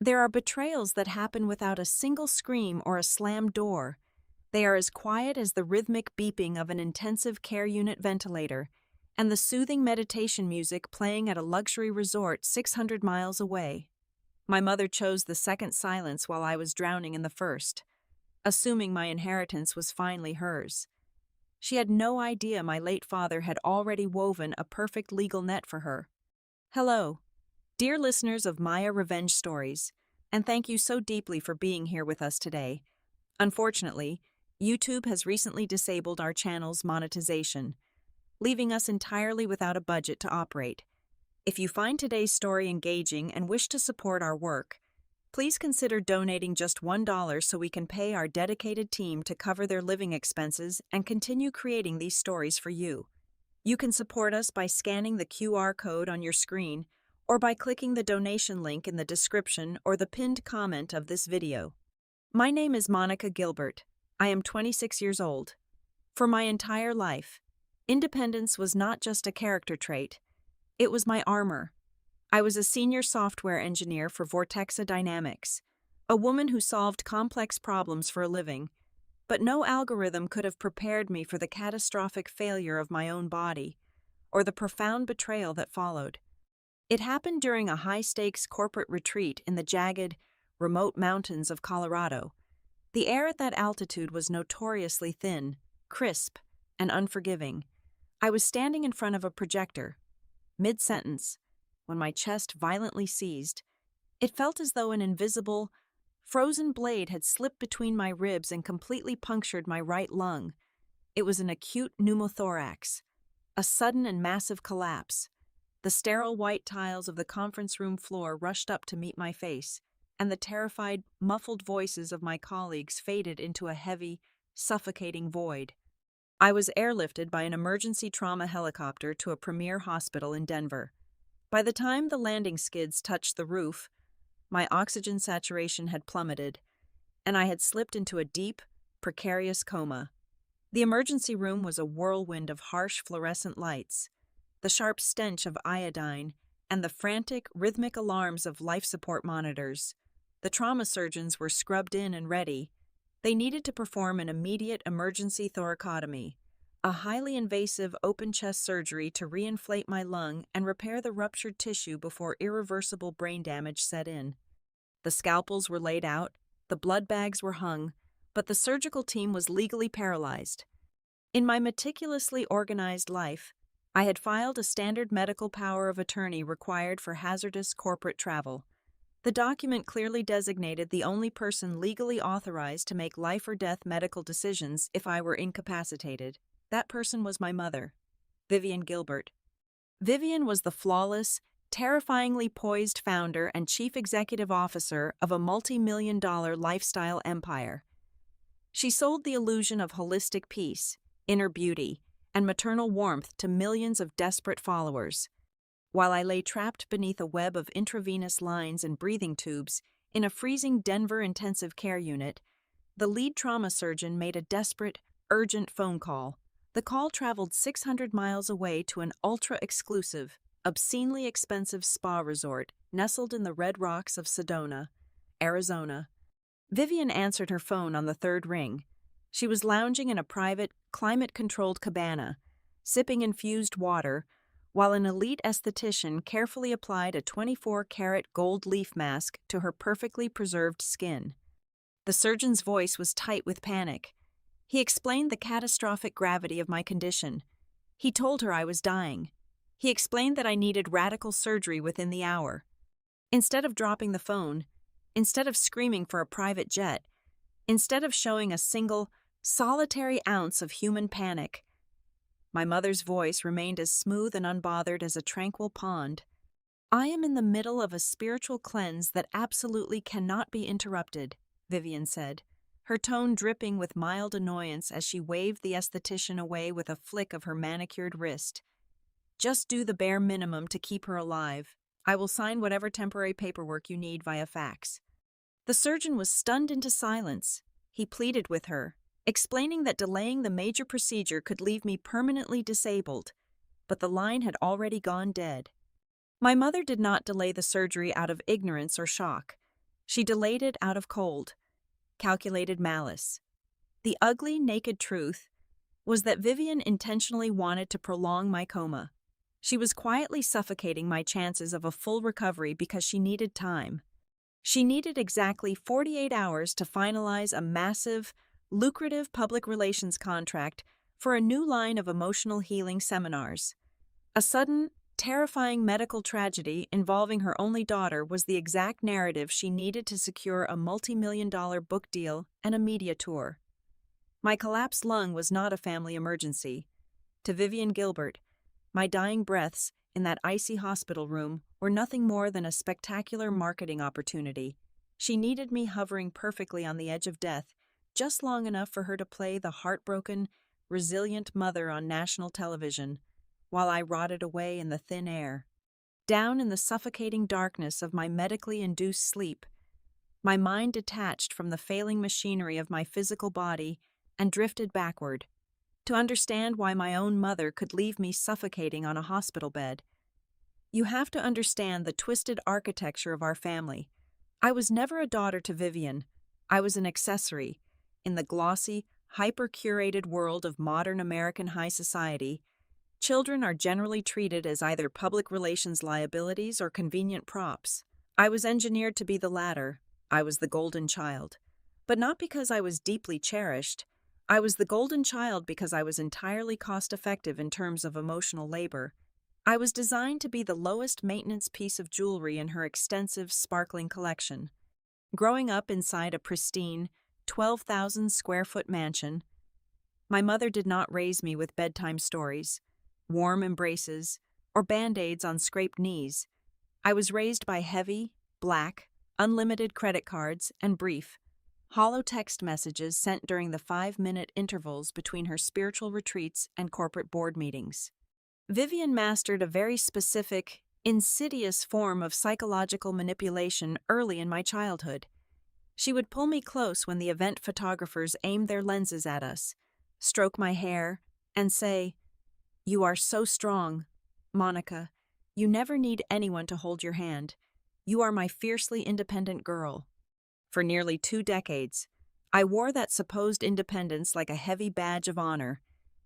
There are betrayals that happen without a single scream or a slammed door. They are as quiet as the rhythmic beeping of an intensive care unit ventilator and the soothing meditation music playing at a luxury resort 600 miles away. My mother chose the second silence while I was drowning in the first, assuming my inheritance was finally hers. She had no idea my late father had already woven a perfect legal net for her. Hello, dear listeners of Maya Revenge Stories, and thank you so deeply for being here with us today. Unfortunately, YouTube has recently disabled our channel's monetization, leaving us entirely without a budget to operate. If you find today's story engaging and wish to support our work, please consider donating just $1 so we can pay our dedicated team to cover their living expenses and continue creating these stories for you. You can support us by scanning the QR code on your screen or by clicking the donation link in the description or the pinned comment of this video. My name is Monica Gilbert. I am 26 years old. For my entire life, independence was not just a character trait, it was my armor. I was a senior software engineer for Vortexa Dynamics, a woman who solved complex problems for a living, but no algorithm could have prepared me for the catastrophic failure of my own body, or the profound betrayal that followed. It happened during a high-stakes corporate retreat in the jagged, remote mountains of Colorado. The air at that altitude was notoriously thin, crisp, and unforgiving. I was standing in front of a projector, mid-sentence, when my chest violently seized. It felt as though an invisible, frozen blade had slipped between my ribs and completely punctured my right lung. It was an acute pneumothorax, a sudden and massive collapse. The sterile white tiles of the conference room floor rushed up to meet my face, and the terrified, muffled voices of my colleagues faded into a heavy, suffocating void. I was airlifted by an emergency trauma helicopter to a premier hospital in Denver. By the time the landing skids touched the roof, my oxygen saturation had plummeted, and I had slipped into a deep, precarious coma. The emergency room was a whirlwind of harsh fluorescent lights, the sharp stench of iodine, and the frantic, rhythmic alarms of life support monitors. The trauma surgeons were scrubbed in and ready. They needed to perform an immediate emergency thoracotomy, a highly invasive open-chest surgery to reinflate my lung and repair the ruptured tissue before irreversible brain damage set in. The scalpels were laid out, the blood bags were hung, but the surgical team was legally paralyzed. In my meticulously organized life, I had filed a standard medical power of attorney required for hazardous corporate travel. The document clearly designated the only person legally authorized to make life or death medical decisions if I were incapacitated. That person was my mother, Vivian Gilbert. Vivian was the flawless, terrifyingly poised founder and chief executive officer of a multi-million-dollar lifestyle empire. She sold the illusion of holistic peace, inner beauty, and maternal warmth to millions of desperate followers. While I lay trapped beneath a web of intravenous lines and breathing tubes in a freezing Denver intensive care unit, the lead trauma surgeon made a desperate, urgent phone call. The call traveled 600 miles away to an ultra-exclusive, obscenely expensive spa resort nestled in the red rocks of Sedona, Arizona. Vivian answered her phone on the third ring. She was lounging in a private, climate-controlled cabana, sipping infused water, while an elite esthetician carefully applied a 24-karat gold leaf mask to her perfectly preserved skin. The surgeon's voice was tight with panic. He explained the catastrophic gravity of my condition. He told her I was dying. He explained that I needed radical surgery within the hour. Instead of dropping the phone, instead of screaming for a private jet, instead of showing a single, solitary ounce of human panic, my mother's voice remained as smooth and unbothered as a tranquil pond. I am in the middle of a spiritual cleanse that absolutely cannot be interrupted, Vivian said, her tone dripping with mild annoyance as she waved the esthetician away with a flick of her manicured wrist. Just do the bare minimum to keep her alive. I will sign whatever temporary paperwork you need via fax. The surgeon was stunned into silence. He pleaded with her, explaining that delaying the major procedure could leave me permanently disabled, but the line had already gone dead. My mother did not delay the surgery out of ignorance or shock. She delayed it out of cold, calculated malice. The ugly, naked truth was that Vivian intentionally wanted to prolong my coma. She was quietly suffocating my chances of a full recovery because she needed time. She needed exactly 48 hours to finalize a massive, lucrative public relations contract for a new line of emotional healing seminars. A sudden, terrifying medical tragedy involving her only daughter was the exact narrative she needed to secure a multi-million-dollar book deal and a media tour. My collapsed lung was not a family emergency. To Vivian Gilbert, my dying breaths in that icy hospital room were nothing more than a spectacular marketing opportunity. She needed me hovering perfectly on the edge of death, just long enough for her to play the heartbroken, resilient mother on national television, while I rotted away in the thin air. Down in the suffocating darkness of my medically induced sleep, my mind detached from the failing machinery of my physical body and drifted backward, to understand why my own mother could leave me suffocating on a hospital bed. You have to understand the twisted architecture of our family. I was never a daughter to Vivian. I was an accessory. In the glossy, hyper-curated world of modern American high society, children are generally treated as either public relations liabilities or convenient props. I was engineered to be the latter. I was the golden child. But not because I was deeply cherished. I was the golden child because I was entirely cost-effective in terms of emotional labor. I was designed to be the lowest maintenance piece of jewelry in her extensive, sparkling collection. Growing up inside a pristine, 12,000-square-foot mansion, my mother did not raise me with bedtime stories, warm embraces, or Band-Aids on scraped knees. I was raised by heavy, black, unlimited credit cards and brief, hollow text messages sent during the 5-minute intervals between her spiritual retreats and corporate board meetings. Vivian mastered a very specific, insidious form of psychological manipulation early in my childhood. She would pull me close when the event photographers aimed their lenses at us, stroke my hair, and say, "You are so strong, Monica. You never need anyone to hold your hand. You are my fiercely independent girl." For nearly 2 decades, I wore that supposed independence like a heavy badge of honor.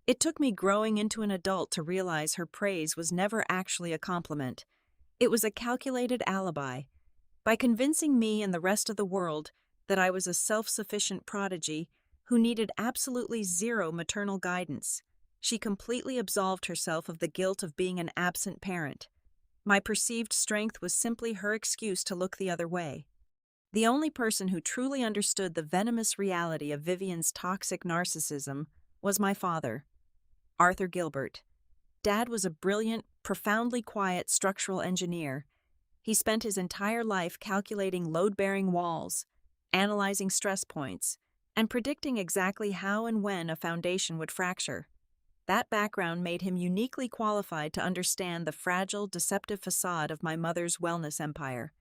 It took me growing into an adult to realize her praise was never actually a compliment. It was a calculated alibi. By convincing me and the rest of the world that I was a self-sufficient prodigy who needed absolutely zero maternal guidance, she completely absolved herself of the guilt of being an absent parent. My perceived strength was simply her excuse to look the other way. The only person who truly understood the venomous reality of Vivian's toxic narcissism was my father, Arthur Gilbert. Dad was a brilliant, profoundly quiet structural engineer. He spent his entire life calculating load-bearing walls, analyzing stress points, and predicting exactly how and when a foundation would fracture. That background made him uniquely qualified to understand the fragile, deceptive facade of my mother's wellness empire.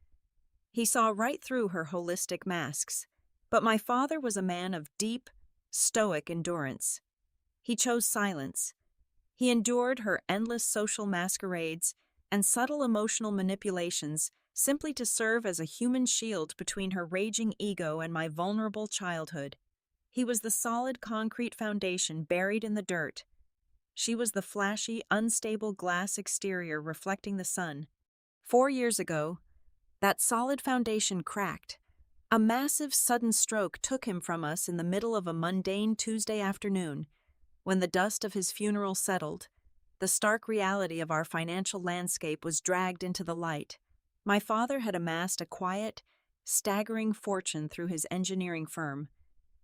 He saw right through her holistic masks. But my father was a man of deep, stoic endurance. He chose silence. He endured her endless social masquerades and subtle emotional manipulations simply to serve as a human shield between her raging ego and my vulnerable childhood. He was the solid concrete foundation buried in the dirt. She was the flashy, unstable glass exterior reflecting the sun. 4 years ago, that solid foundation cracked. A massive, sudden stroke took him from us in the middle of a mundane Tuesday afternoon. When the dust of his funeral settled, the stark reality of our financial landscape was dragged into the light. My father had amassed a quiet, staggering fortune through his engineering firm,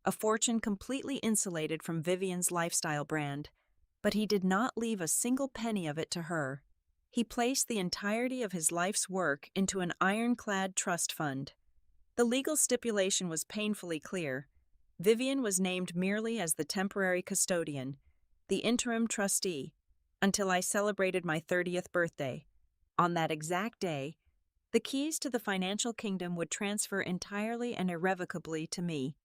a fortune completely insulated from Vivian's lifestyle brand, but he did not leave a single penny of it to her. He placed the entirety of his life's work into an ironclad trust fund. The legal stipulation was painfully clear. Vivian was named merely as the temporary custodian, the interim trustee, until I celebrated my 30th birthday. On that exact day, the keys to the financial kingdom would transfer entirely and irrevocably to me.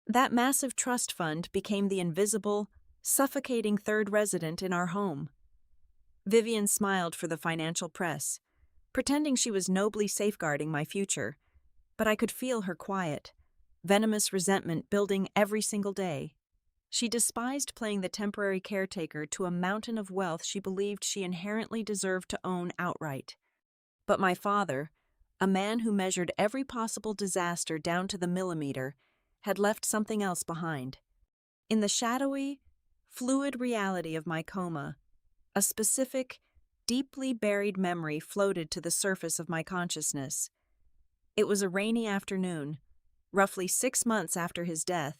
That massive trust fund became the invisible, suffocating third resident in our home. Vivian smiled for the financial press, pretending she was nobly safeguarding my future. but I could feel her quiet, venomous resentment building every single day. She despised playing the temporary caretaker to a mountain of wealth she believed she inherently deserved to own outright. But my father, a man who measured every possible disaster down to the millimeter, had left something else behind. In the shadowy, fluid reality of my coma, a specific, deeply buried memory floated to the surface of my consciousness. It was a rainy afternoon, roughly 6 months after his death.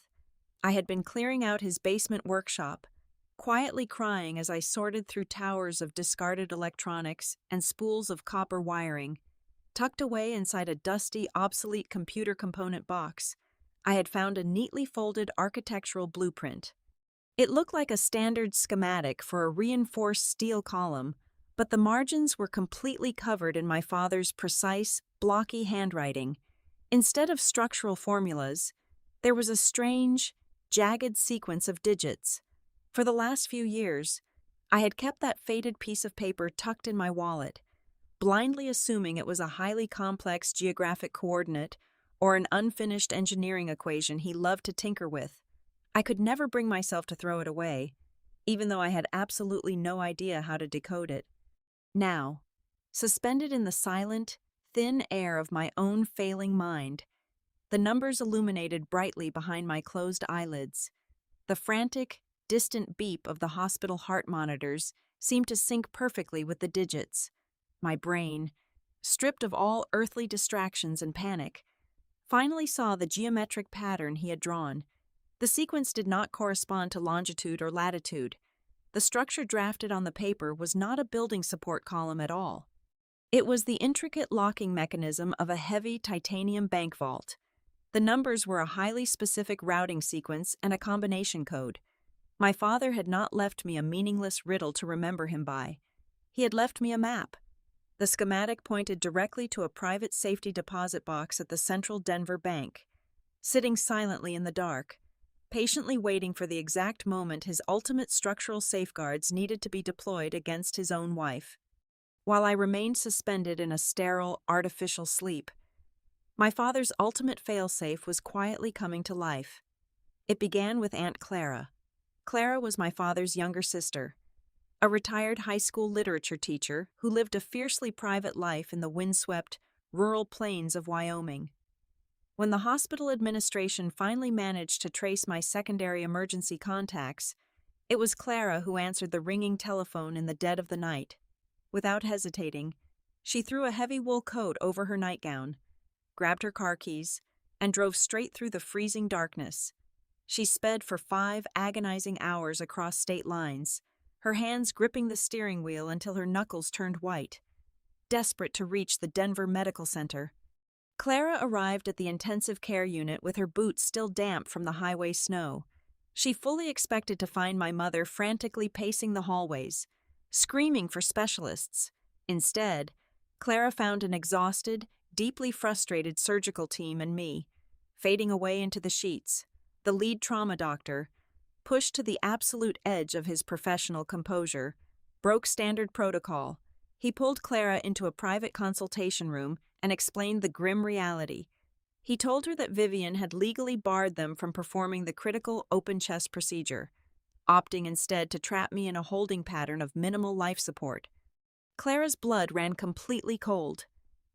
I had been clearing out his basement workshop, quietly crying as I sorted through towers of discarded electronics and spools of copper wiring. Tucked away inside a dusty, obsolete computer component box, I had found a neatly folded architectural blueprint. It looked like a standard schematic for a reinforced steel column, but the margins were completely covered in my father's precise, blocky handwriting. Instead of structural formulas, there was a strange, jagged sequence of digits. For the last few years, I had kept that faded piece of paper tucked in my wallet, blindly assuming it was a highly complex geographic coordinate or an unfinished engineering equation he loved to tinker with. I could never bring myself to throw it away, even though I had absolutely no idea how to decode it. Now, suspended in the silent, thin air of my own failing mind, the numbers illuminated brightly behind my closed eyelids. The frantic, distant beep of the hospital heart monitors seemed to sync perfectly with the digits. My brain, stripped of all earthly distractions and panic, finally saw the geometric pattern he had drawn. The sequence did not correspond to longitude or latitude. The structure drafted on the paper was not a building support column at all. It was the intricate locking mechanism of a heavy titanium bank vault. The numbers were a highly specific routing sequence and a combination code. My father had not left me a meaningless riddle to remember him by. He had left me a map. The schematic pointed directly to a private safety deposit box at the Central Denver Bank. Sitting silently in the dark, patiently waiting for the exact moment his ultimate structural safeguards needed to be deployed against his own wife. While I remained suspended in a sterile, artificial sleep, my father's ultimate failsafe was quietly coming to life. It began with Aunt Clara. Clara was my father's younger sister, a retired high school literature teacher who lived a fiercely private life in the windswept, rural plains of Wyoming. When the hospital administration finally managed to trace my secondary emergency contacts, it was Clara who answered the ringing telephone in the dead of the night. Without hesitating, she threw a heavy wool coat over her nightgown, grabbed her car keys, and drove straight through the freezing darkness. She sped for 5 agonizing hours across state lines, her hands gripping the steering wheel until her knuckles turned white, desperate to reach the Denver Medical Center. Clara arrived at the intensive care unit with her boots still damp from the highway snow. She fully expected to find my mother frantically pacing the hallways, screaming for specialists. Instead, Clara found an exhausted, deeply frustrated surgical team and me, fading away into the sheets. The lead trauma doctor, pushed to the absolute edge of his professional composure, broke standard protocol. He pulled Clara into a private consultation room and explained the grim reality. He told her that Vivian had legally barred them from performing the critical open chest procedure, opting instead to trap me in a holding pattern of minimal life support. Clara's blood ran completely cold.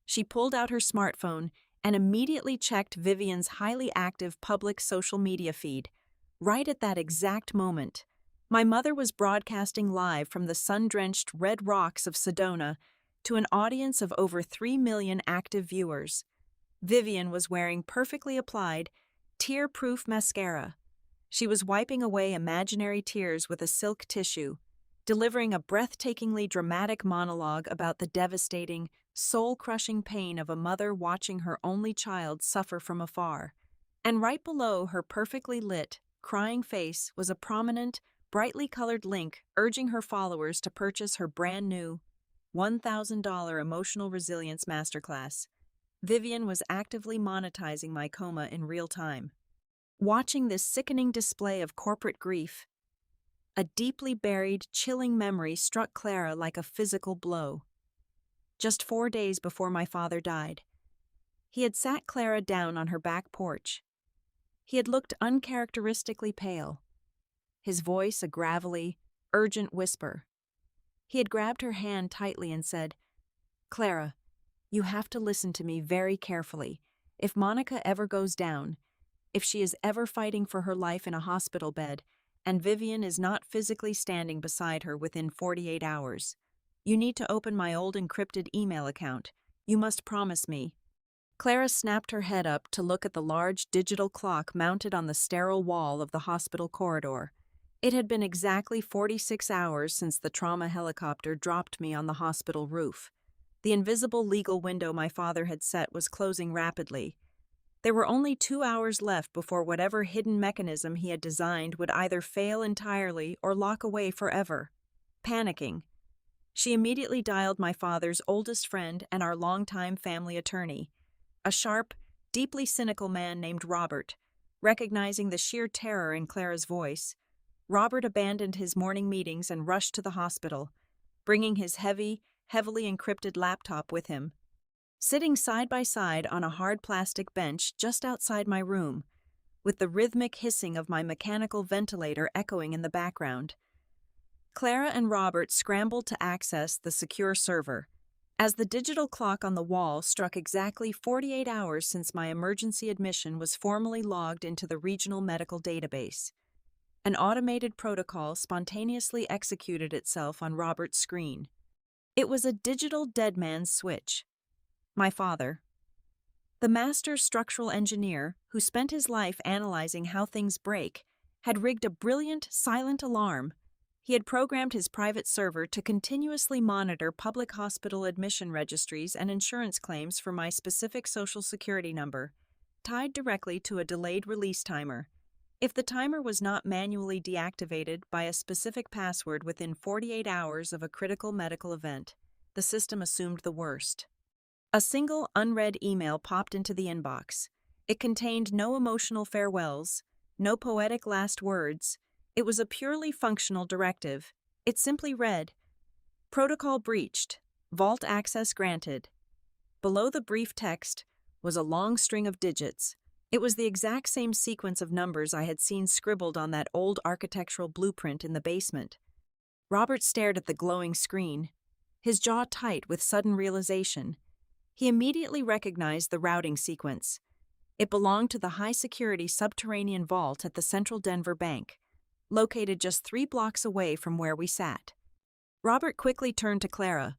She pulled out her smartphone and immediately checked Vivian's highly active public social media feed. Right at that exact moment, my mother was broadcasting live from the sun-drenched red rocks of Sedona to an audience of over 3 million active viewers. Vivian was wearing perfectly applied, tear-proof mascara. She was wiping away imaginary tears with a silk tissue, delivering a breathtakingly dramatic monologue about the devastating, soul-crushing pain of a mother watching her only child suffer from afar. And right below her perfectly lit, crying face was a prominent, brightly colored link urging her followers to purchase her brand-new $1,000 Emotional Resilience Masterclass. Vivian was actively monetizing my coma in real time. Watching this sickening display of corporate grief, a deeply buried, chilling memory struck Clara like a physical blow. Just 4 days before my father died, He had sat Clara down on her back porch. He had looked uncharacteristically pale, his voice a gravelly, urgent whisper. He had grabbed her hand tightly and said, "Clara, you have to listen to me very carefully. If Monica ever goes down, if she is ever fighting for her life in a hospital bed, and Vivian is not physically standing beside her within 48 hours, you need to open my old encrypted email account. You must promise me." Clara snapped her head up to look at the large digital clock mounted on the sterile wall of the hospital corridor. It had been exactly 46 hours since the trauma helicopter dropped me on the hospital roof. The invisible legal window my father had set was closing rapidly. There were only 2 hours left before whatever hidden mechanism he had designed would either fail entirely or lock away forever. Panicking, she immediately dialed my father's oldest friend and our longtime family attorney, a sharp, deeply cynical man named Robert. Recognizing the sheer terror in Clara's voice, Robert abandoned his morning meetings and rushed to the hospital, bringing his heavily encrypted laptop with him. Sitting side by side on a hard plastic bench just outside my room, with the rhythmic hissing of my mechanical ventilator echoing in the background, Clara and Robert scrambled to access the secure server. As the digital clock on the wall struck exactly 48 hours since my emergency admission was formally logged into the regional medical database, an automated protocol spontaneously executed itself on Robert's screen. It was a digital dead man's switch. My father, the master structural engineer who spent his life analyzing how things break, had rigged a brilliant, silent alarm. He had programmed his private server to continuously monitor public hospital admission registries and insurance claims for my specific Social Security number, tied directly to a delayed release timer. If the timer was not manually deactivated by a specific password within 48 hours of a critical medical event, the system assumed the worst. A single unread email popped into the inbox. It contained no emotional farewells, no poetic last words. It was a purely functional directive. It simply read, "Protocol breached. Vault access granted." Below the brief text was a long string of digits. It was the exact same sequence of numbers I had seen scribbled on that old architectural blueprint in the basement. Robert stared at the glowing screen, his jaw tight with sudden realization. He immediately recognized the routing sequence. It belonged to the high-security subterranean vault at the Central Denver Bank, located just 3 blocks away from where we sat. Robert quickly turned to Clara,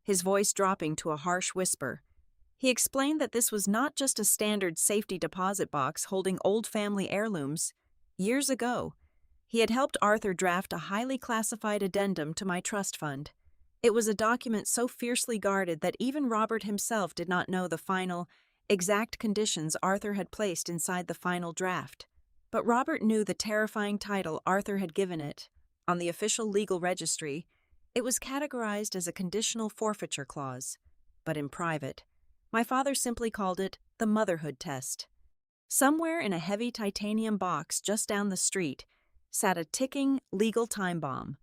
his voice dropping to a harsh whisper. He explained that this was not just a standard safety deposit box holding old family heirlooms. Years ago, he had helped Arthur draft a highly classified addendum to my trust fund. It was a document so fiercely guarded that even Robert himself did not know the final, exact conditions Arthur had placed inside the final draft. But Robert knew the terrifying title Arthur had given it. On the official legal registry, it was categorized as a conditional forfeiture clause. But in private, my father simply called it the motherhood test. Somewhere in a heavy titanium box just down the street sat a ticking legal time bomb.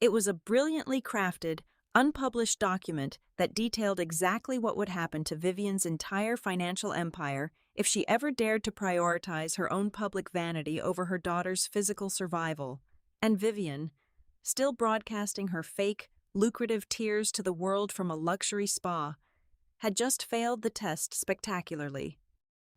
It was a brilliantly crafted, unpublished document that detailed exactly what would happen to Vivian's entire financial empire if she ever dared to prioritize her own public vanity over her daughter's physical survival. And Vivian, still broadcasting her fake, lucrative tears to the world from a luxury spa, had just failed the test spectacularly.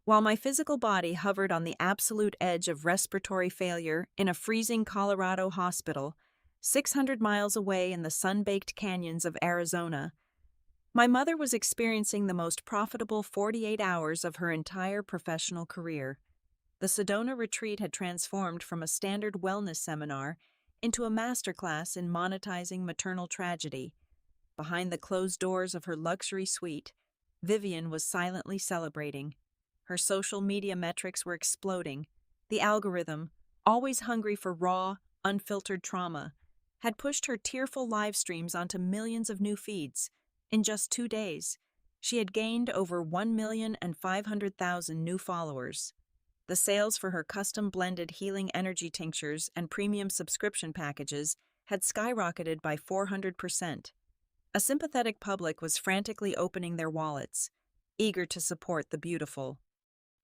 While my physical body hovered on the absolute edge of respiratory failure in a freezing Colorado hospital, 600 miles away in the sun-baked canyons of Arizona, my mother was experiencing the most profitable 48 hours of her entire professional career. The Sedona retreat had transformed from a standard wellness seminar into a masterclass in monetizing maternal tragedy. Behind the closed doors of her luxury suite, Vivian was silently celebrating. Her social media metrics were exploding. The algorithm, always hungry for raw, unfiltered trauma, had pushed her tearful live streams onto millions of new feeds. In just 2 days, she had gained over 1,500,000 new followers. The sales for her custom-blended healing energy tinctures and premium subscription packages had skyrocketed by 400%. A sympathetic public was frantically opening their wallets, eager to support the beautiful,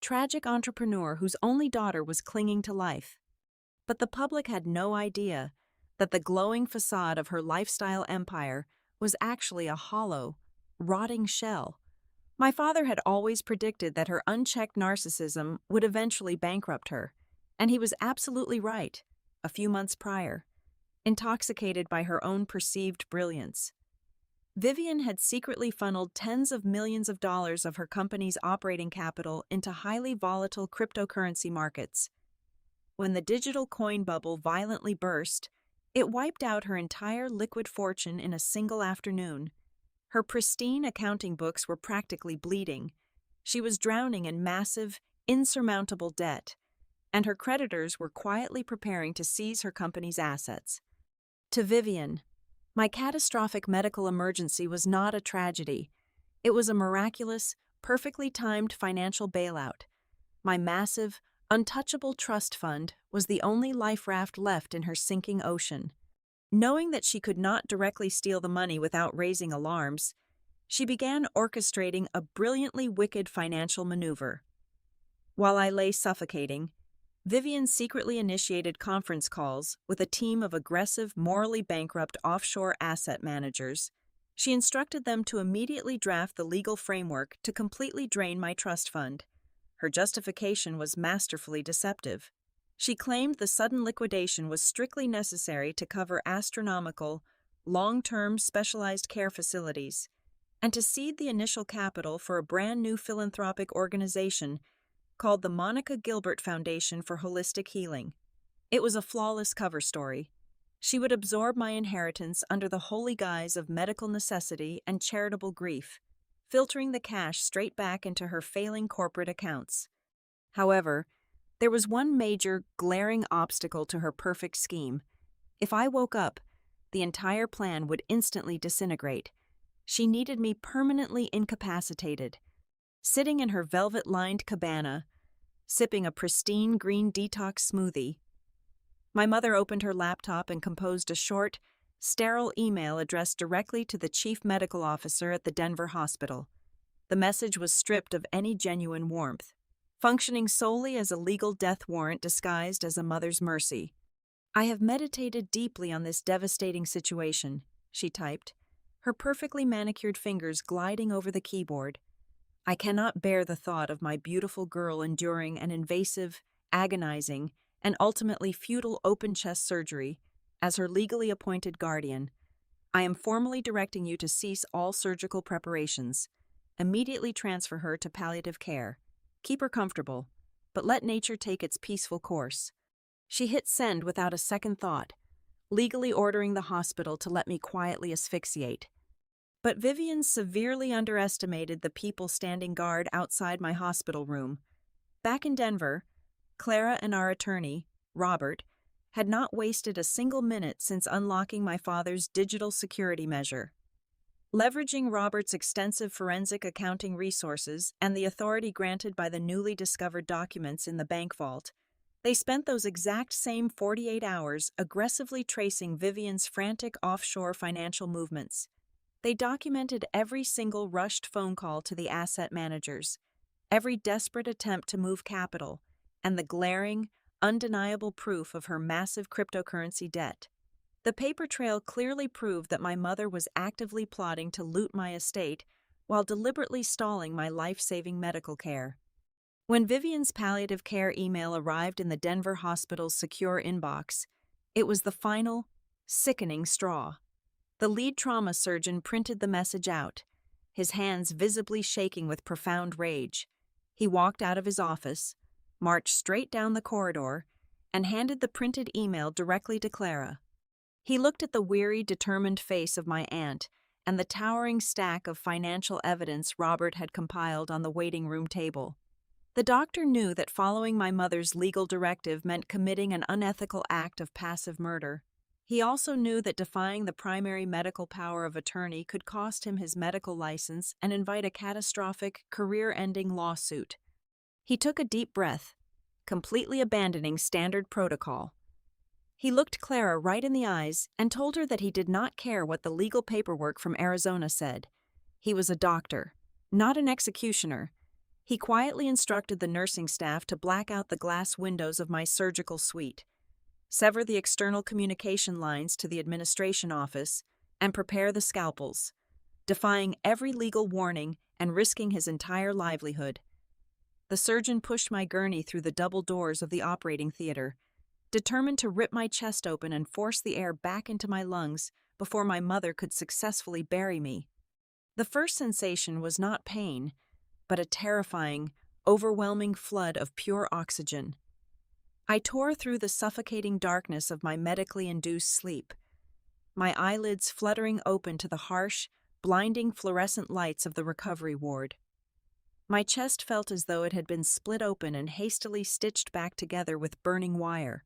tragic entrepreneur whose only daughter was clinging to life. But the public had no idea that the glowing facade of her lifestyle empire was actually a hollow, rotting shell. My father had always predicted that her unchecked narcissism would eventually bankrupt her, and he was absolutely right, a few months prior, intoxicated by her own perceived brilliance. Vivian had secretly funneled tens of millions of dollars of her company's operating capital into highly volatile cryptocurrency markets. When the digital coin bubble violently burst, it wiped out her entire liquid fortune in a single afternoon. Her pristine accounting books were practically bleeding. She was drowning in massive, insurmountable debt, and her creditors were quietly preparing to seize her company's assets. To Vivian, my catastrophic medical emergency was not a tragedy. It was a miraculous, perfectly timed financial bailout. My massive, untouchable trust fund was the only life raft left in her sinking ocean. Knowing that she could not directly steal the money without raising alarms, she began orchestrating a brilliantly wicked financial maneuver. While I lay suffocating, Vivian secretly initiated conference calls with a team of aggressive, morally bankrupt offshore asset managers. She instructed them to immediately draft the legal framework to completely drain my trust fund. Her justification was masterfully deceptive. She claimed the sudden liquidation was strictly necessary to cover astronomical, long-term specialized care facilities, and to seed the initial capital for a brand new philanthropic organization called the Monica Gilbert Foundation for Holistic Healing. It was a flawless cover story. She would absorb my inheritance under the holy guise of medical necessity and charitable grief, filtering the cash straight back into her failing corporate accounts. However, there was one major, glaring obstacle to her perfect scheme. If I woke up, the entire plan would instantly disintegrate. She needed me permanently incapacitated, sitting in her velvet-lined cabana, sipping a pristine green detox smoothie. My mother opened her laptop and composed a short, sterile email addressed directly to the chief medical officer at the Denver hospital. The message was stripped of any genuine warmth, functioning solely as a legal death warrant disguised as a mother's mercy. "I have meditated deeply on this devastating situation," she typed, her perfectly manicured fingers gliding over the keyboard. "I cannot bear the thought of my beautiful girl enduring an invasive, agonizing, and ultimately futile open-chest surgery. As her legally appointed guardian, I am formally directing you to cease all surgical preparations. Immediately transfer her to palliative care. Keep her comfortable, but let nature take its peaceful course." She hit send without a second thought, legally ordering the hospital to let me quietly asphyxiate. But Vivian severely underestimated the people standing guard outside my hospital room. Back in Denver, Clara and our attorney, Robert, had not wasted a single minute since unlocking my father's digital security measure. Leveraging Robert's extensive forensic accounting resources and the authority granted by the newly discovered documents in the bank vault, they spent those exact same 48 hours aggressively tracing Vivian's frantic offshore financial movements. They documented every single rushed phone call to the asset managers, every desperate attempt to move capital, and the glaring, undeniable proof of her massive cryptocurrency debt. The paper trail clearly proved that my mother was actively plotting to loot my estate while deliberately stalling my life-saving medical care. When Vivian's palliative care email arrived in the Denver hospital's secure inbox, it was the final, sickening straw. The lead trauma surgeon printed the message out, his hands visibly shaking with profound rage. He walked out of his office, marched straight down the corridor, and handed the printed email directly to Clara. He looked at the weary, determined face of my aunt and the towering stack of financial evidence Robert had compiled on the waiting room table. The doctor knew that following my mother's legal directive meant committing an unethical act of passive murder. He also knew that defying the primary medical power of attorney could cost him his medical license and invite a catastrophic, career-ending lawsuit. He took a deep breath, completely abandoning standard protocol. He looked Clara right in the eyes and told her that he did not care what the legal paperwork from Arizona said. He was a doctor, Not an executioner. He quietly instructed the nursing staff to black out the glass windows of my surgical suite, sever the external communication lines to the administration office, and prepare the scalpels, defying every legal warning and risking his entire livelihood. The surgeon pushed my gurney through the double doors of the operating theater, determined to rip my chest open and force the air back into my lungs before my mother could successfully bury me. The first sensation was not pain, but a terrifying, overwhelming flood of pure oxygen. I tore through the suffocating darkness of my medically induced sleep, my eyelids fluttering open to the harsh, blinding fluorescent lights of the recovery ward. My chest felt as though it had been split open and hastily stitched back together with burning wire,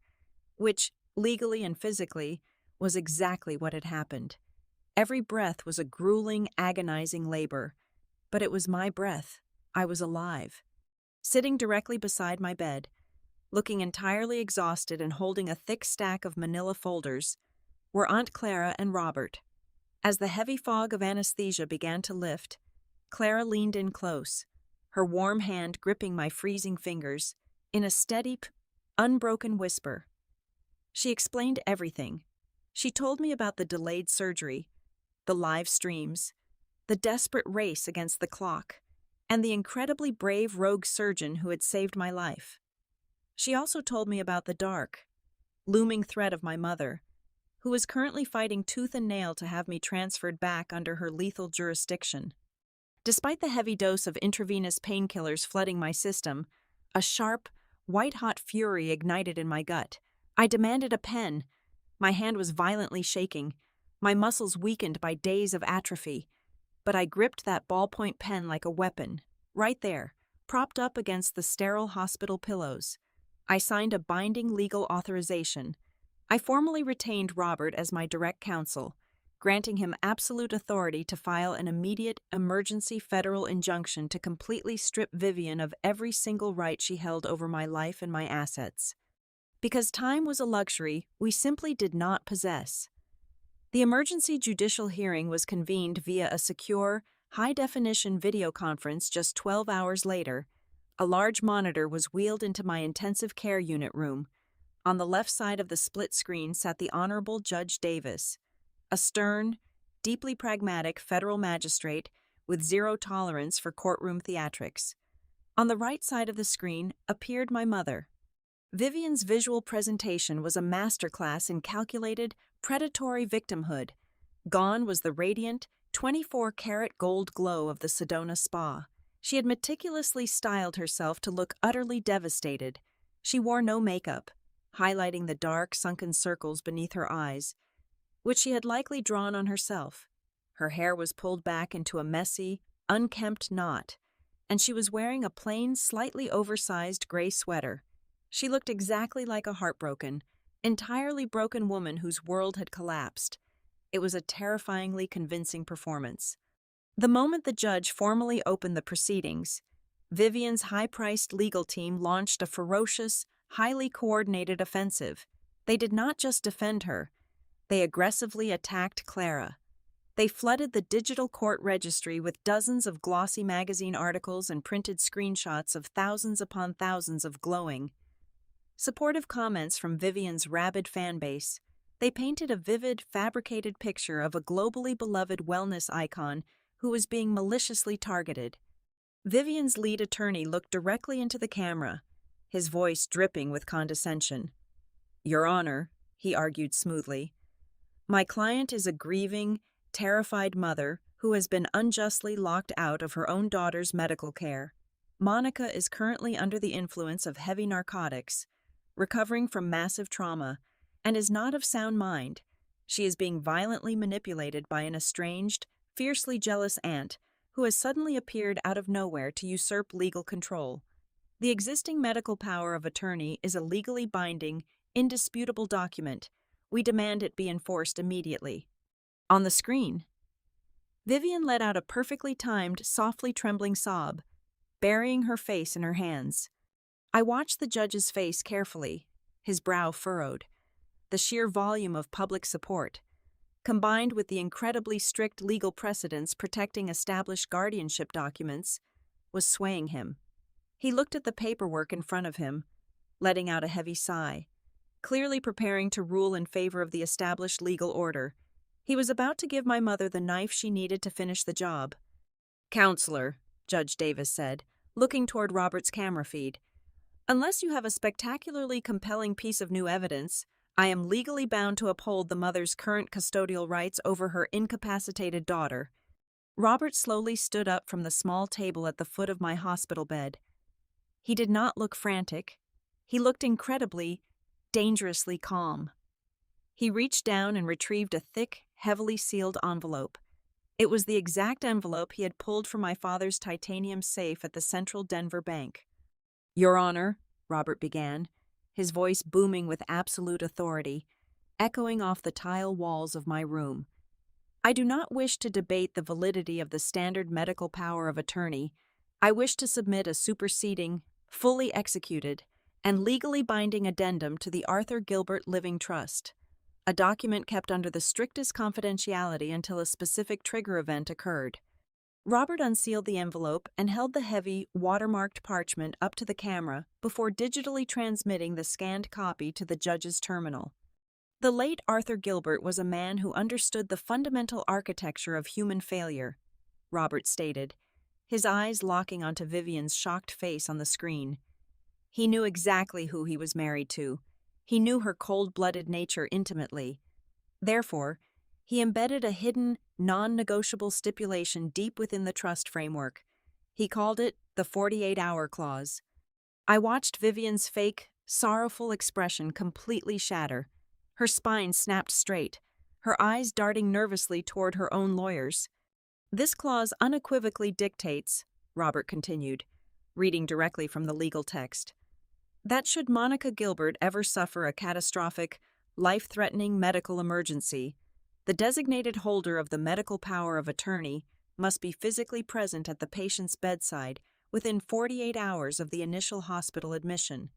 which, legally and physically, was exactly what had happened. Every breath was a grueling, agonizing labor, but it was my breath. I was alive. Sitting directly beside my bed, looking entirely exhausted and holding a thick stack of manila folders, were Aunt Clara and Robert. As the heavy fog of anesthesia began to lift, Clara leaned in close, her warm hand gripping my freezing fingers, in a steady, unbroken whisper. She explained everything. She told me about the delayed surgery, the live streams, the desperate race against the clock, and the incredibly brave rogue surgeon who had saved my life. She also told me about the dark, looming threat of my mother, who was currently fighting tooth and nail to have me transferred back under her lethal jurisdiction. Despite the heavy dose of intravenous painkillers flooding my system, a sharp, white-hot fury ignited in my gut. I demanded a pen. My hand was violently shaking, my muscles weakened by days of atrophy, but I gripped that ballpoint pen like a weapon, right there, propped up against the sterile hospital pillows. I signed a binding legal authorization. I formally retained Robert as my direct counsel, granting him absolute authority to file an immediate, emergency federal injunction to completely strip Vivian of every single right she held over my life and my assets. Because time was a luxury we simply did not possess. The emergency judicial hearing was convened via a secure, high-definition video conference just 12 hours later. A large monitor was wheeled into my intensive care unit room. On the left side of the split screen sat the Honorable Judge Davis, a stern, deeply pragmatic federal magistrate with zero tolerance for courtroom theatrics. On the right side of the screen appeared my mother. Vivian's visual presentation was a masterclass in calculated, predatory victimhood. Gone was the radiant, 24-karat gold glow of the Sedona spa. She had meticulously styled herself to look utterly devastated. She wore no makeup, highlighting the dark, sunken circles beneath her eyes, which she had likely drawn on herself. Her hair was pulled back into a messy, unkempt knot, and she was wearing a plain, slightly oversized gray sweater. She looked exactly like a heartbroken, entirely broken woman whose world had collapsed. It was a terrifyingly convincing performance. The moment the judge formally opened the proceedings, Vivian's high-priced legal team launched a ferocious, highly coordinated offensive. They did not just defend her, they aggressively attacked Clara. They flooded the digital court registry with dozens of glossy magazine articles and printed screenshots of thousands upon thousands of glowing, supportive comments from Vivian's rabid fanbase. They painted a vivid, fabricated picture of a globally beloved wellness icon who was being maliciously targeted. Vivian's lead attorney looked directly into the camera, his voice dripping with condescension. "Your Honor," he argued smoothly, "my client is a grieving, terrified mother who has been unjustly locked out of her own daughter's medical care. Monica is currently under the influence of heavy narcotics, recovering from massive trauma, and is not of sound mind. She is being violently manipulated by an estranged, fiercely jealous aunt who has suddenly appeared out of nowhere to usurp legal control. The existing medical power of attorney is a legally binding, indisputable document. We demand it be enforced immediately." On the screen, Vivian let out a perfectly timed, softly trembling sob, burying her face in her hands. I watched the judge's face carefully, his brow furrowed. The sheer volume of public support, combined with the incredibly strict legal precedents protecting established guardianship documents, was swaying him. He looked at the paperwork in front of him, letting out a heavy sigh, clearly preparing to rule in favor of the established legal order. He was about to give my mother the knife she needed to finish the job. "Counselor," Judge Davis said, looking toward Robert's camera feed, "unless you have a spectacularly compelling piece of new evidence, I am legally bound to uphold the mother's current custodial rights over her incapacitated daughter." Robert slowly stood up from the small table at the foot of my hospital bed. He did not look frantic. He looked incredibly, dangerously calm. He reached down and retrieved a thick, heavily sealed envelope. It was the exact envelope he had pulled from my father's titanium safe at the Central Denver Bank. "Your Honor," Robert began, his voice booming with absolute authority, echoing off the tile walls of my room. "I do not wish to debate the validity of the standard medical power of attorney. I wish to submit a superseding, fully executed, and legally binding addendum to the Arthur Gilbert Living Trust, a document kept under the strictest confidentiality until a specific trigger event occurred." Robert unsealed the envelope and held the heavy, watermarked parchment up to the camera before digitally transmitting the scanned copy to the judge's terminal. The late Arthur Gilbert was a man who understood the fundamental architecture of human failure, Robert stated, his eyes locking onto Vivian's shocked face on the screen. He knew exactly who he was married to. He knew her cold-blooded nature intimately. Therefore, he embedded a hidden, non-negotiable stipulation deep within the trust framework. He called it the 48-hour clause. I watched Vivian's fake, sorrowful expression completely shatter. Her spine snapped straight, her eyes darting nervously toward her own lawyers. "This clause unequivocally dictates," Robert continued, reading directly from the legal text, "that should Monica Gilbert ever suffer a catastrophic, life-threatening medical emergency, the designated holder of the medical power of attorney must be physically present at the patient's bedside within 48 hours of the initial hospital admission.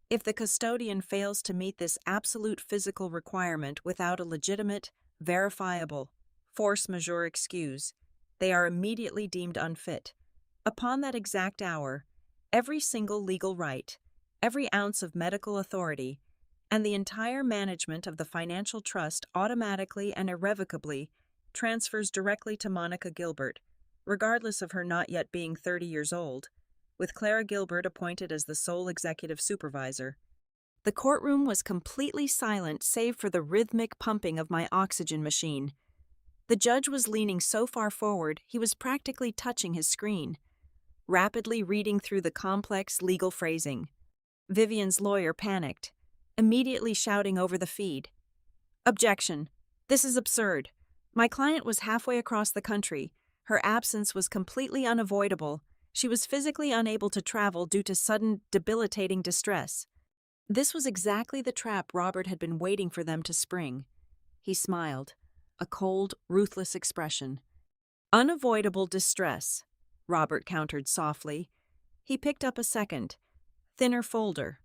If the custodian fails to meet this absolute physical requirement without a legitimate, verifiable, force majeure excuse, they are immediately deemed unfit. Upon that exact hour, every single legal right, every ounce of medical authority, and the entire management of the financial trust automatically and irrevocably transfers directly to Monica Gilbert, regardless of her not yet being 30 years old, with Clara Gilbert appointed as the sole executive supervisor." The courtroom was completely silent save for the rhythmic pumping of my oxygen machine. The judge was leaning so far forward he was practically touching his screen, rapidly reading through the complex legal phrasing. Vivian's lawyer panicked, immediately shouting over the feed, "Objection! This is absurd. My client was halfway across the country. Her absence was completely unavoidable. She was physically unable to travel due to sudden, debilitating distress." This was exactly the trap Robert had been waiting for them to spring. He smiled, a cold, ruthless expression. "Unavoidable distress," Robert countered softly. He picked up a second, thinner folder.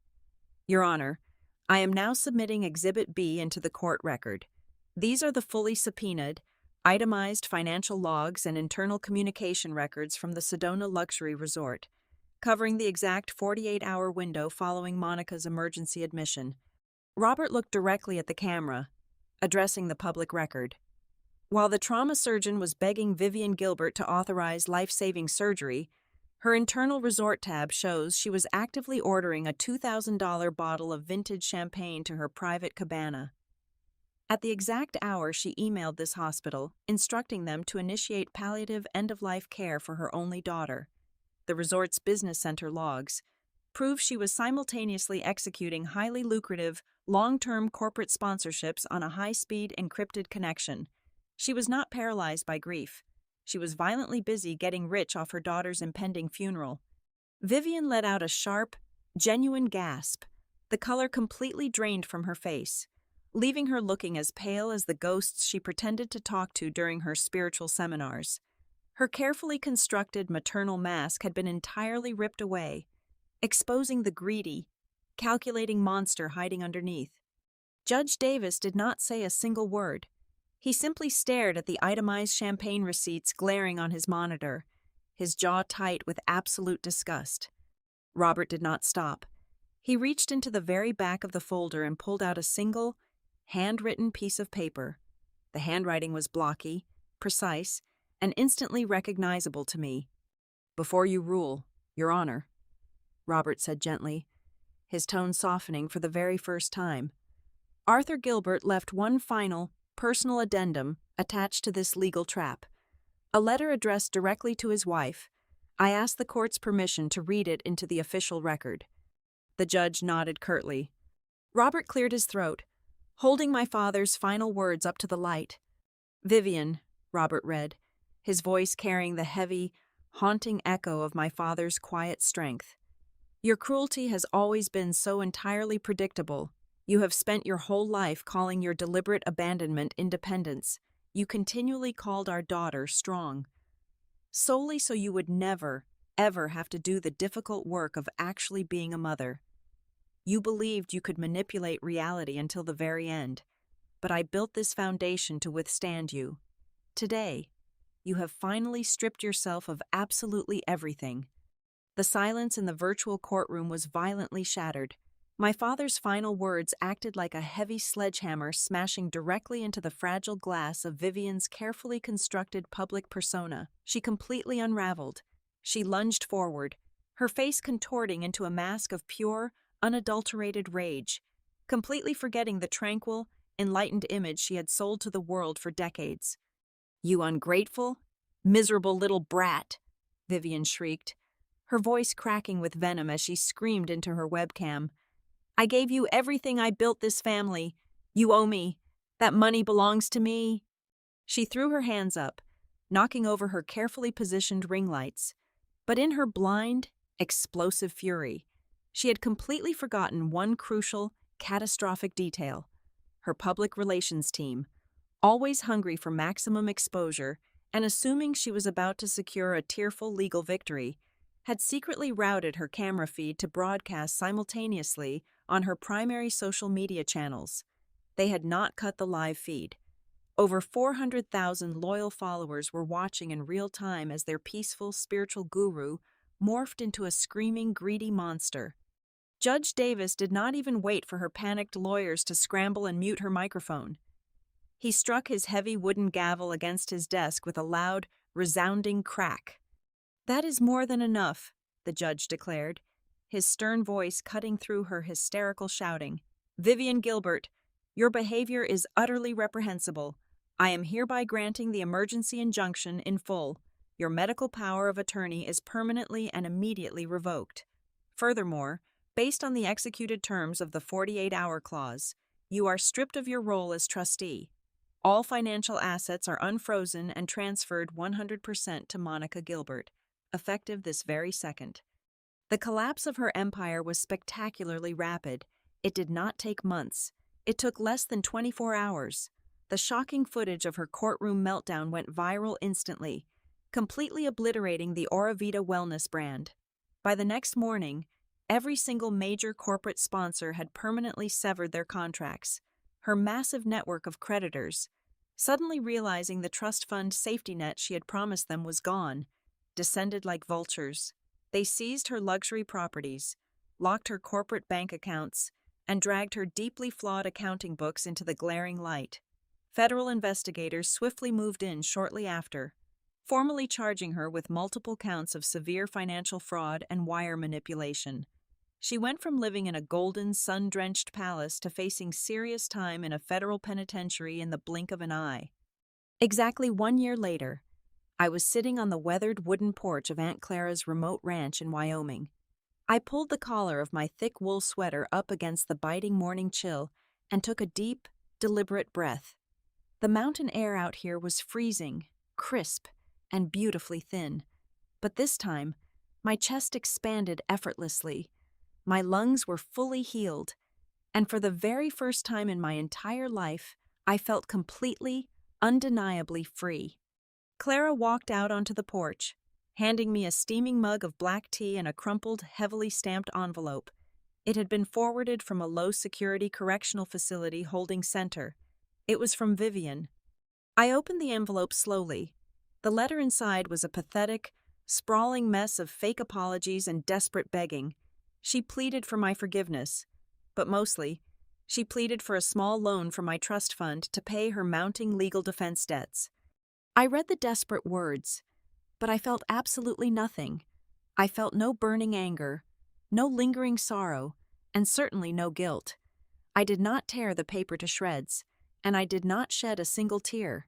"Your Honor, I am now submitting Exhibit B into the court record. These are the fully subpoenaed, itemized financial logs and internal communication records from the Sedona Luxury Resort, covering the exact 48-hour window following Monica's emergency admission." Robert looked directly at the camera, addressing the public record. While the trauma surgeon was begging Vivian Gilbert to authorize life-saving surgery, her internal resort tab shows she was actively ordering a $2,000 bottle of vintage champagne to her private cabana. At the exact hour she emailed this hospital, instructing them to initiate palliative end-of-life care for her only daughter. The resort's business center logs prove she was simultaneously executing highly lucrative, long-term corporate sponsorships on a high-speed encrypted connection. She was not paralyzed by grief. She was violently busy getting rich off her daughter's impending funeral. Vivian let out a sharp, genuine gasp, the color completely drained from her face, leaving her looking as pale as the ghosts she pretended to talk to during her spiritual seminars. Her carefully constructed maternal mask had been entirely ripped away, exposing the greedy, calculating monster hiding underneath. Judge Davis did not say a single word. He simply stared at the itemized champagne receipts glaring on his monitor, his jaw tight with absolute disgust. Robert did not stop. He reached into the very back of the folder and pulled out a single, handwritten piece of paper. The handwriting was blocky, precise, and instantly recognizable to me. "Before you rule, Your Honor," Robert said gently, his tone softening for the very first time. Arthur Gilbert left one final, personal addendum attached to this legal trap. A letter addressed directly to his wife. I asked the court's permission to read it into the official record. The judge nodded curtly. Robert cleared his throat, holding my father's final words up to the light. "Vivian," Robert read, his voice carrying the heavy, haunting echo of my father's quiet strength. "Your cruelty has always been so entirely predictable. You have spent your whole life calling your deliberate abandonment independence. You continually called our daughter strong, solely so you would never, ever have to do the difficult work of actually being a mother. You believed you could manipulate reality until the very end, but I built this foundation to withstand you. Today, you have finally stripped yourself of absolutely everything." The silence in the virtual courtroom was violently shattered. My father's final words acted like a heavy sledgehammer smashing directly into the fragile glass of Vivian's carefully constructed public persona. She completely unraveled. She lunged forward, her face contorting into a mask of pure, unadulterated rage, completely forgetting the tranquil, enlightened image she had sold to the world for decades. "You ungrateful, miserable little brat!" Vivian shrieked, her voice cracking with venom as she screamed into her webcam. "I gave you everything. I built this family. You owe me. That money belongs to me." She threw her hands up, knocking over her carefully positioned ring lights. But in her blind, explosive fury, she had completely forgotten one crucial, catastrophic detail. Her public relations team, always hungry for maximum exposure and assuming she was about to secure a tearful legal victory, had secretly routed her camera feed to broadcast simultaneously on her primary social media channels. They had not cut the live feed. Over 400,000 loyal followers were watching in real time as their peaceful spiritual guru morphed into a screaming, greedy monster. Judge Davis did not even wait for her panicked lawyers to scramble and mute her microphone. He struck his heavy wooden gavel against his desk with a loud, resounding crack. "That is more than enough," the judge declared, his stern voice cutting through her hysterical shouting. "Vivian Gilbert, your behavior is utterly reprehensible. I am hereby granting the emergency injunction in full. Your medical power of attorney is permanently and immediately revoked. Furthermore, based on the executed terms of the 48-hour clause, you are stripped of your role as trustee. All financial assets are unfrozen and transferred 100% to Monica Gilbert, effective this very second." The collapse of her empire was spectacularly rapid. It did not take months. It took less than 24 hours. The shocking footage of her courtroom meltdown went viral instantly, completely obliterating the Auravita wellness brand. By the next morning, every single major corporate sponsor had permanently severed their contracts. Her massive network of creditors, suddenly realizing the trust fund safety net she had promised them was gone, descended like vultures. They seized her luxury properties, locked her corporate bank accounts, and dragged her deeply flawed accounting books into the glaring light. Federal investigators swiftly moved in shortly after, formally charging her with multiple counts of severe financial fraud and wire manipulation. She went from living in a golden, sun-drenched palace to facing serious time in a federal penitentiary in the blink of an eye. Exactly 1 year later, I was sitting on the weathered wooden porch of Aunt Clara's remote ranch in Wyoming. I pulled the collar of my thick wool sweater up against the biting morning chill and took a deep, deliberate breath. The mountain air out here was freezing, crisp, and beautifully thin. But this time, my chest expanded effortlessly. My lungs were fully healed, and for the very first time in my entire life, I felt completely, undeniably free. Clara walked out onto the porch, handing me a steaming mug of black tea and a crumpled, heavily stamped envelope. It had been forwarded from a low-security correctional facility holding center. It was from Vivian. I opened the envelope slowly. The letter inside was a pathetic, sprawling mess of fake apologies and desperate begging. She pleaded for my forgiveness, but mostly, she pleaded for a small loan from my trust fund to pay her mounting legal defense debts. I read the desperate words, but I felt absolutely nothing. I felt no burning anger, no lingering sorrow, and certainly no guilt. I did not tear the paper to shreds, and I did not shed a single tear.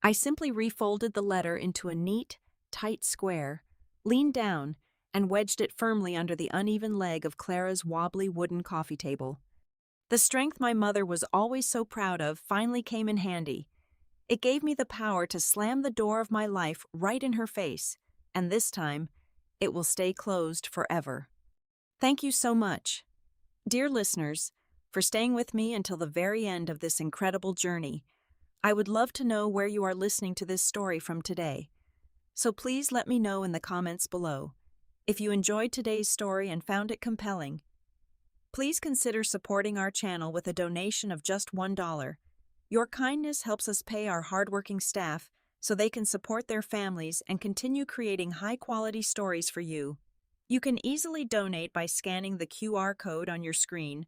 I simply refolded the letter into a neat, tight square, leaned down, and wedged it firmly under the uneven leg of Clara's wobbly wooden coffee table. The strength my mother was always so proud of finally came in handy. It gave me the power to slam the door of my life right in her face, and this time, it will stay closed forever. Thank you so much, dear listeners, for staying with me until the very end of this incredible journey. I would love to know where you are listening to this story from today. So please let me know in the comments below. If you enjoyed today's story and found it compelling, please consider supporting our channel with a donation of just $1. Your kindness helps us pay our hardworking staff so they can support their families and continue creating high-quality stories for you. You can easily donate by scanning the QR code on your screen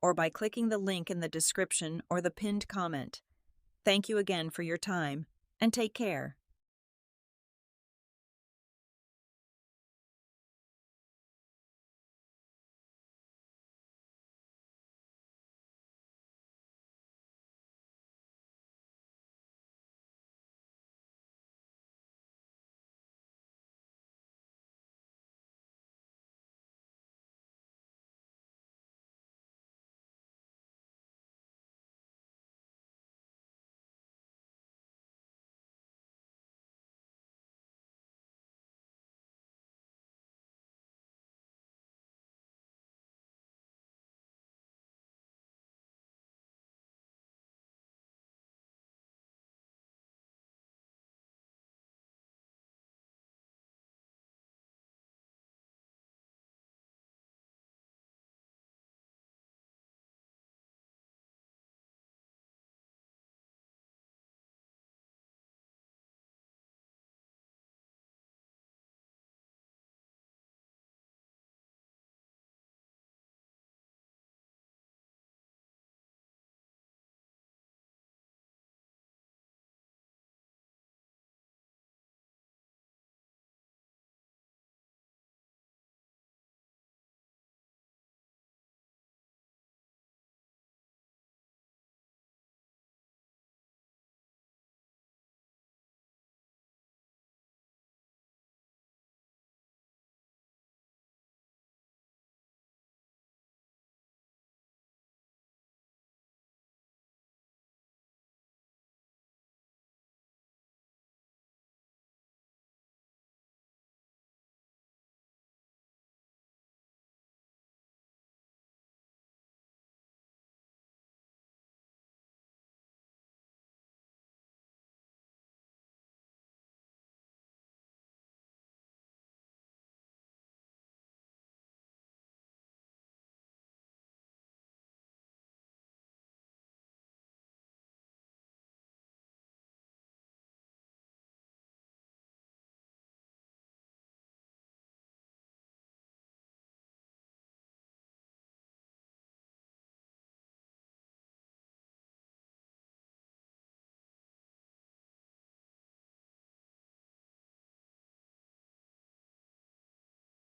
or by clicking the link in the description or the pinned comment. Thank you again for your time, and take care.